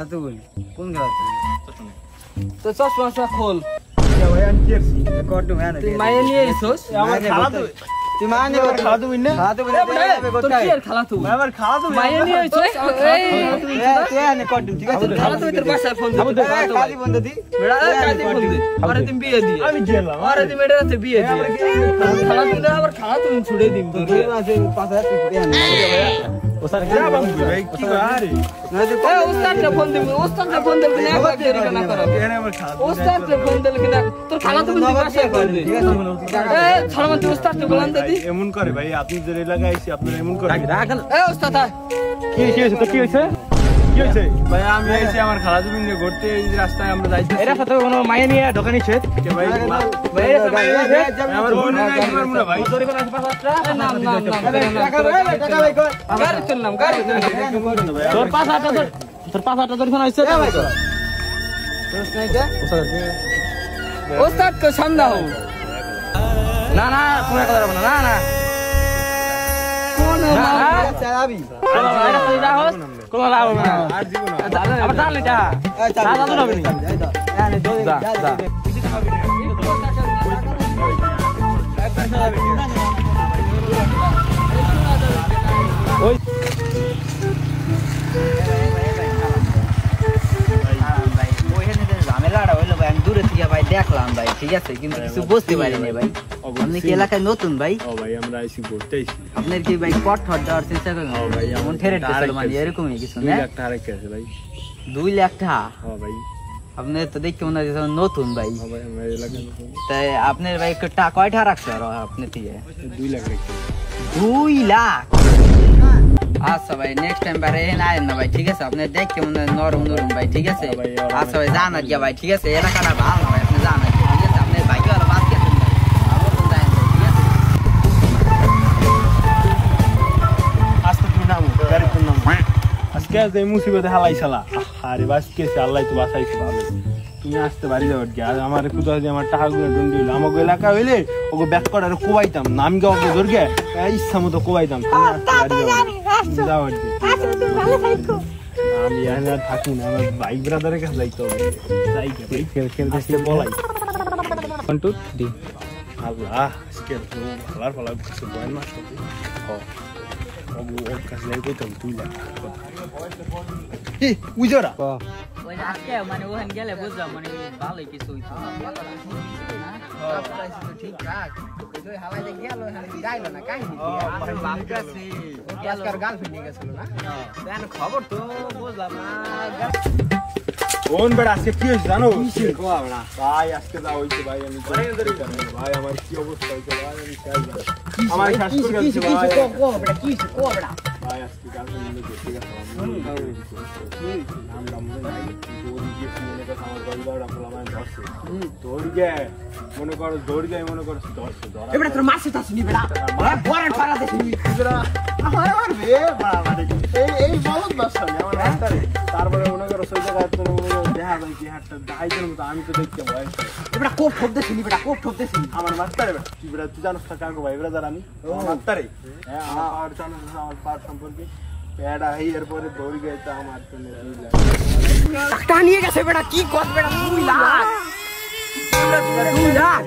খেলাতে বলি কোন খেলাতে তো চশমা খোল ভাই আমি কি করছি কটু ম্যান তুই মাইয়া নিয়ে এসোস আমার খেলাতে তুই মানে খেলাতে বল না খেলাতে বল তোর কি আর খেলাতে আমার খেলাতে মাইয়া নিয়ে এসোস তুই আনে কটু ঠিক আছে খেলাতে তোর বাসায় ফোন দে কালি বন্ধ দি মেড়া কালি ফোন দে আরে তুমি বিয়ে দি আমি গেলাম আরে তুমি মেড়াতে বিয়ে দি খেলাতে দে আবার খেলাতে ছুড়ে দিম তোর আছে 5000 তুই আনে ও স্যার কি বাবু ভাই কি আরে না দে ওস্তাদকে ফোন দে ওস্তাদকে ফোন দে না একবার দেরি না করো এনে আমার খেলাতে ওস্তাদকে ফোন দে কিনা তোর খেলাতে বন্ধ বাসায় ফোন দে ঠিক আছে এ ছাড়মা তুই ওস্তাদকে বলান দে এমন করে ভাই আপনি যে এলাকায় আইছি আপনি এমন করে রাখেন এ ওস্তাদ কি হইছে তো কি হইছে কি হইছে ভাই আমি আইছি আমার খালাতো বিন্দু ঘুরতে এই রাস্তায় আমরা যাইতেছি এরা সাথে কোনো মাইয়া নিয়ে দোকানে ছে কে ভাই ভাই আমার বোন নাই তোমার মুনা ভাই তোর কোন আছে পাঁচটা নাম টাকা ভাই কর গাড়ি চললাম গাড়ি তোর পাঁচটা তোর পাঁচটা তোর কোন আছে ভাই তো প্রশ্ন এটা ওস্তাদ কে সামলাও না না তুমি কথা বলো না না কোন চালাবি এটা তুই যাস কোন লাভ হবে না আর জীবন আবার জানলে যা দাদা তো হবে না যা যা ওই ঝামেলাটা হইলো ভাই আমি দূরে থেকে ভাই দেখলাম ভাই ঠিক আছে কিন্তু কিছু বুঝতে পারিনি ভাই আপনি কি এলাকায় নতুন ভাই ও ভাই আমরা আইছি ঘুরতে আইছি আপনার কি ভাই পট ঠট দেওয়ার চেষ্টা করেন ও ভাই এমন ঠেরে ঠেরে মানে এরকমই কিছু 2 না লাখ টাকা রেখে আছে ভাই 2 লাখ টাকা ও ভাই আপনি তো দেখতে মনে হচ্ছে নতুন ভাই ও ভাই আমরা এলাকায় তাই আপনার ভাই টাকা কয়টা রাখছে আর আপনি থেকে 2 লাখ রেখে 2 লাখ আচ্ছা ভাই নেক্সট টাইম বাইরে না না ভাই ঠিক আছে আপনি দেখতে মনে নরম নরম ভাই ঠিক আছে আচ্ছা ভাই জানা গিয়া ভাই ঠিক আছে এলাকাটা ভালো না ভাই আপনি জানা ঠিক আছে আপনি ভাই আর বাদ দিয়ে আজকে তুই নাম গাড়ি তোর নাম আজকে এই মুসিবতে হালাইছালা আরে বাস কেছে আল্লাহ তো বাঁচাইছে ভালো তুমি আসতে বাড়ি যাও কি আর আমার কুদা দিয়ে আমার টাকা গুলো ডন্ডি হইলো আমাকে এলাকা হইলে ওকে ব্যাক করার কোবাইতাম নাম গে ওকে ধরগে ইচ্ছা মতো কোবাইতাম তুমি আসতে বাড়ি যাও যাও আর কি আমি আর থাকি না আমার ভাই ব্রাদারের কাছে যাইতে হবে যাই ভাই খেলতে বলাই 1 2 3 আল্লাহ আজকে খেলার ফলা কিছু বয়ান মাস করতে ওর কাছে যাই কইতাম 2 লাখ উজরা ওই আজকে মানে ওখান গেলে বুঝলাম মানে ভালোই কিছু হইতো ঠিক ঠাক ওই হাওয়ায় গেল গাইলো না কাহিনী আমার বাপ কাছে আজকার গার্লফ্রেন্ড নিয়ে গেছিল না দেন খবর তো বুঝলাম না কোন বেড়া আজকে কি হইছে জানো কি কোয়া বেড়া ভাই আজকে যা হইছে ভাই আমি ভাই আমার কি অবস্থা হইছে ভাই আমি চাই আমার শ্বাস করে গেছে ভাই কোয়া বেড়া কি কোয়া বেড়া ভাই আজকে গার্লফ্রেন্ড নিয়ে গেছে ঠিক আছে নাম নাম নাই দৌড় গিয়ে শুনে গেছে আমার গলদার আপলা মানে ধরছে দৌড় গিয়ে মনে করো দৌড় গিয়ে মনে করো ধরছে ধরা এবারে তোর মাসে তাসনি বেড়া বড় পাড়া দেখনি বেড়া আমার রে বাড়া মানে এই বলদ বাসা আমার রাস্তায় তারপরে মনে করো সেই জায়গায় তো মনে করো দেখা যায় কি হাতটা দাইদের মতো আমি তো দেখতে ভয় এবারে কোপ ঠোপ দেখনি বেড়া কোপ ঠোপ দেখনি আমার মাস্টারে বেড়া কি বেড়া তুই জানোস না কাকু ভাই বেড়া যারা আমি মাস্টারে হ্যাঁ আমার জানোস আমার পার সম্পর্কে প্যাডা এই এরপরে দৌড় গেছে আমার জন্য টাকা নিয়ে গেছে বেড়া কি কর বেড়া 2 লাখ 2 লাখ